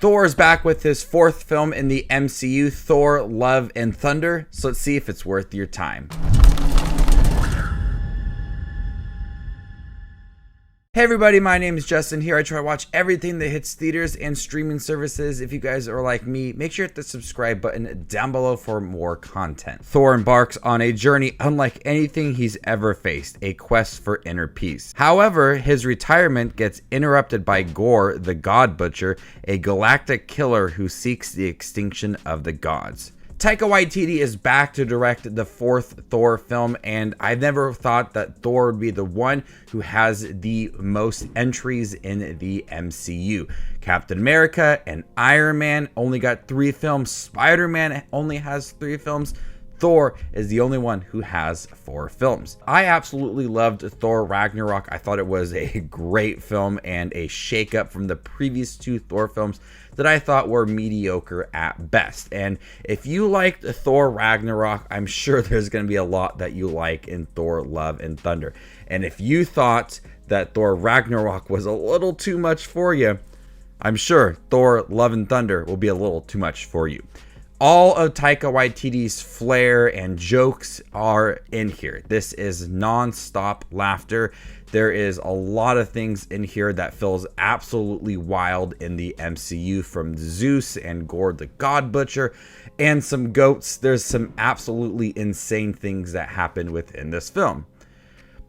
Thor is back with his fourth film in the MCU, Thor Love and Thunder, so let's see if it's worth your time. Hey everybody, my name is Justin here. I try to watch everything that hits theaters and streaming services. If you guys are like me, make sure to hit the subscribe button down below for more content. Thor embarks on a journey unlike anything he's ever faced, a quest for inner peace. However, his retirement gets interrupted by Gor the God Butcher, a galactic killer who seeks the extinction of the gods. Taika Waititi is back to direct the fourth Thor film, and I've never thought that Thor would be the one who has the most entries in the MCU. Captain America and Iron Man only got 3 films. Spider-Man only has 3 films. Thor is the only one who has 4 films. I absolutely loved Thor Ragnarok. I thought it was a great film and a shakeup from the previous 2 Thor films that I thought were mediocre at best. And if you liked Thor Ragnarok, I'm sure there's going to be a lot that you like in Thor Love and Thunder. And if you thought that Thor Ragnarok was a little too much for you, I'm sure Thor Love and Thunder will be a little too much for you. All of Taika Waititi's flair and jokes are in here. This is non-stop laughter. There is a lot of things in here that feels absolutely wild in the MCU, from Zeus and Gor the God Butcher and some goats. There's some absolutely insane things that happen within this film.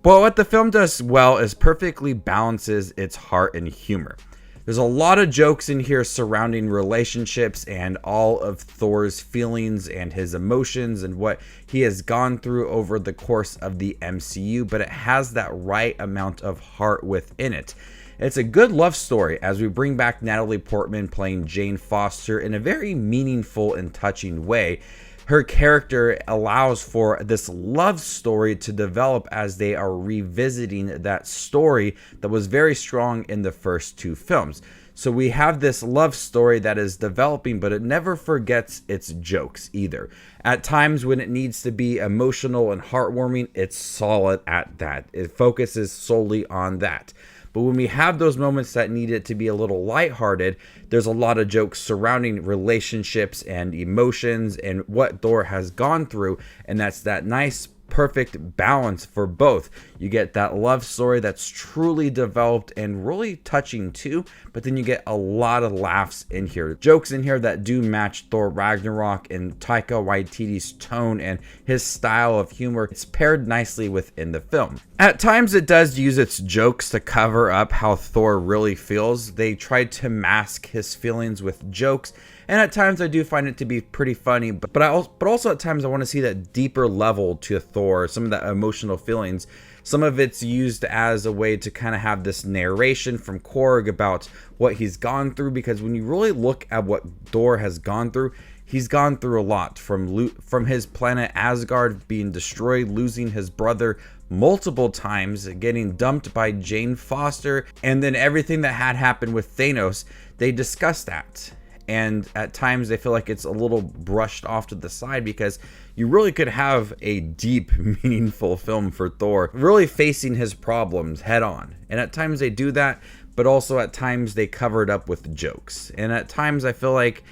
But what the film does well is perfectly balances its heart and humor. There's a lot of jokes in here surrounding relationships and all of Thor's feelings and his emotions and what he has gone through over the course of the MCU, but it has that right amount of heart within it. It's a good love story as we bring back Natalie Portman playing Jane Foster in a very meaningful and touching way. Her character allows for this love story to develop as they are revisiting that story that was very strong in the first 2 films. So we have this love story that is developing, but it never forgets its jokes either. At times when it needs to be emotional and heartwarming, it's solid at that. It focuses solely on that. But when we have those moments that need it to be a little lighthearted, there's a lot of jokes surrounding relationships and emotions and what Thor has gone through. And that's that nice, perfect balance for both. You get that love story that's truly developed and really touching too, but then you get a lot of laughs in here. Jokes in here that do match Thor Ragnarok and Taika Waititi's tone and his style of humor. It's paired nicely within the film. At times it does use its jokes to cover up how Thor really feels. They tried to mask his feelings with jokes, and at times I do find it to be pretty funny, but also at times I want to see that deeper level to Thor, some of that emotional feelings. Some of it's used as a way to kind of have this narration from Korg about what he's gone through, because when you really look at what Thor has gone through, he's gone through a lot, from his planet Asgard being destroyed, losing his brother multiple times, getting dumped by Jane Foster, and then everything that had happened with Thanos. They discuss that. And at times they feel like it's a little brushed off to the side, because you really could have a deep, meaningful film for Thor, really facing his problems head on. And at times they do that, but also at times they cover it up with jokes. And at times I feel like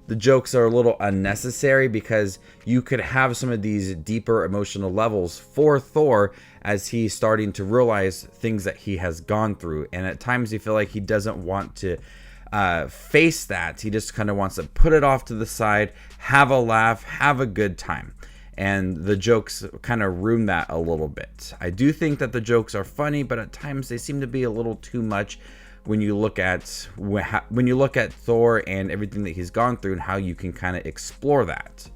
the jokes are a little unnecessary, because you could have some of these deeper emotional levels for Thor as he's starting to realize things that he has gone through. And at times you feel like he doesn't want to face that. He just kind of wants to put it off to the side, have a laugh, have a good time. And the jokes kind of ruin that a little bit. I do think that the jokes are funny, but at times they seem to be a little too much when you look at Thor and everything that he's gone through and how you can kind of explore that.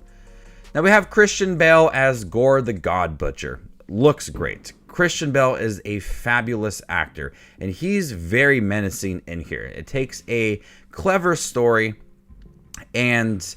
Now we have Christian Bale as Gor the God Butcher. Looks great. Christian Bale is a fabulous actor, and he's very menacing in here. It takes a clever story and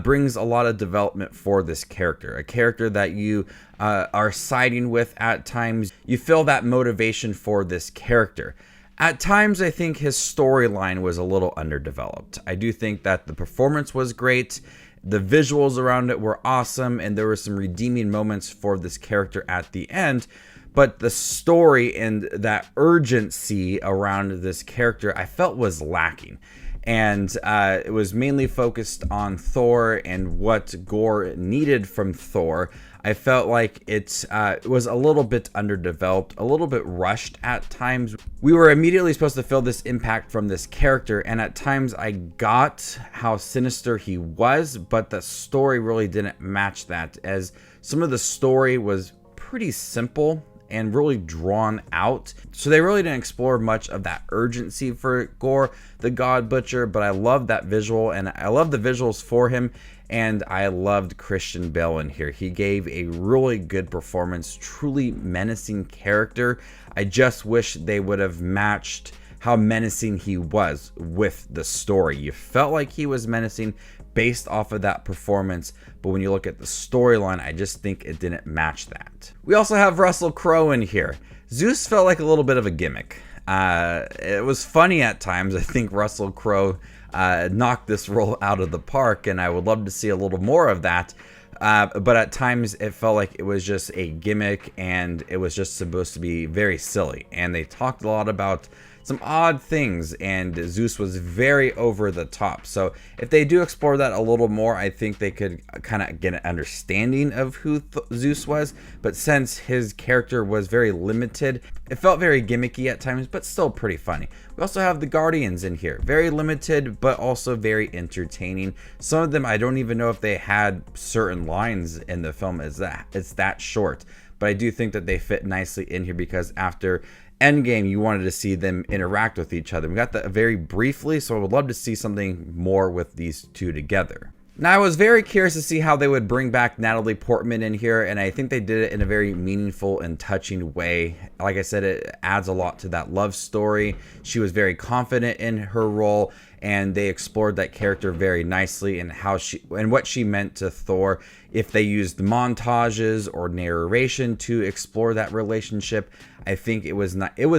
brings a lot of development for this character. A character that you are siding with at times. You feel that motivation for this character. At times, I think his storyline was a little underdeveloped. I do think that the performance was great. The visuals around it were awesome, and there were some redeeming moments for this character at the end. But the story and that urgency around this character I felt was lacking. and it was mainly focused on Thor and what Gorr needed from Thor. I felt like it was a little bit underdeveloped, a little bit rushed at times. We were immediately supposed to feel this impact from this character, and at times I got how sinister he was, but the story really didn't match that, as some of the story was pretty simple and really drawn out. So they really didn't explore much of that urgency for Gorr the God Butcher, but I love that visual, and I love the visuals for him, and I loved Christian Bale in here. He gave a really good performance, truly menacing character. I just wish they would have matched how menacing he was with the story. You felt like he was menacing based off of that performance, but when you look at the storyline, I just think it didn't match that. We also have Russell Crowe in here. Zeus felt like a little bit of a gimmick. It was funny at times. I think Russell Crowe knocked this role out of the park, and I would love to see a little more of that. But at times it felt like it was just a gimmick, and it was just supposed to be very silly. And they talked a lot about some odd things, and Zeus was very over the top. So if they do explore that a little more, I think they could kind of get an understanding of who Zeus was. But since his character was very limited, it felt very gimmicky at times, but still pretty funny. We also have the Guardians in here. Very limited, but also very entertaining. Some of them, I don't even know if they had certain lines in the film. It's that short. But I do think that they fit nicely in here, because after Endgame, you wanted to see them interact with each other. We got that very briefly, so I would love to see something more with these two together. Now, I was very curious to see how they would bring back Natalie Portman in here, and I think they did it in a very meaningful and touching way. Like I said, it adds a lot to that love story. She was very confident in her role, and they explored that character very nicely, and how she and what she meant to Thor. If they used montages or narration to explore that relationship, I think it was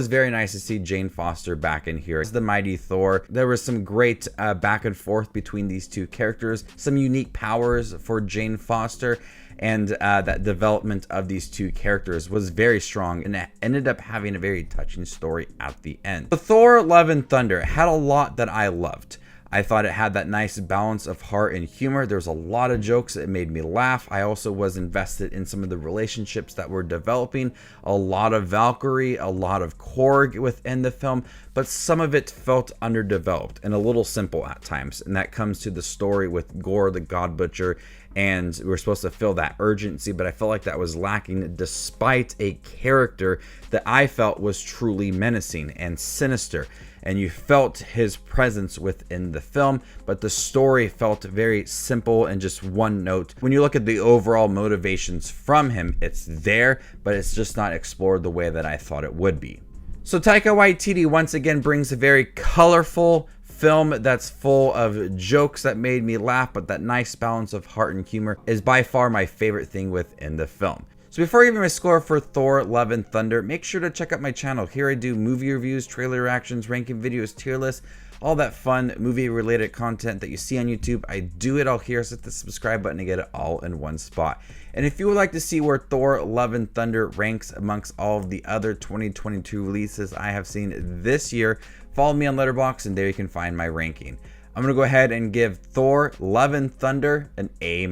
very nice to see Jane Foster back in here as the mighty Thor. There was some great back and forth between these two characters, some unique powers for Jane Foster, and that development of these two characters was very strong, and it ended up having a very touching story at the end. The Thor Love and Thunder had a lot that I loved. I thought it had that nice balance of heart and humor. There was a lot of jokes that made me laugh. I also was invested in some of the relationships that were developing. A lot of Valkyrie, a lot of Korg within the film, but some of it felt underdeveloped and a little simple at times. And that comes to the story with Gorr the God Butcher, and we were supposed to feel that urgency, but I felt like that was lacking, despite a character that I felt was truly menacing and sinister. And you felt his presence within the film, but the story felt very simple and just one note. When you look at the overall motivations from him, it's there, but it's just not explored the way that I thought it would be. So Taika Waititi once again brings a very colorful film that's full of jokes that made me laugh, but that nice balance of heart and humor is by far my favorite thing within the film. So before giving my score for Thor Love and Thunder, make sure to check out my channel. Here I do movie reviews, trailer reactions, ranking videos, tier lists, all that fun movie related content that you see on YouTube. I do it all here, so hit the subscribe button to get it all in one spot. And if you would like to see where Thor Love and Thunder ranks amongst all of the other 2022 releases I have seen this year, follow me on Letterboxd, and there you can find my ranking. I'm going to go ahead and give Thor Love and Thunder an A-.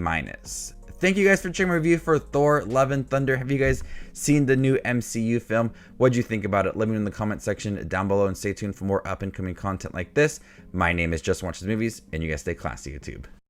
Thank you guys for checking my review for Thor Love and Thunder. Have you guys seen the new MCU film? What'd you think about it? Let me know in the comment section down below, and stay tuned for more up and coming content like this. My name is Just Watches Movies, and you guys stay classy, YouTube.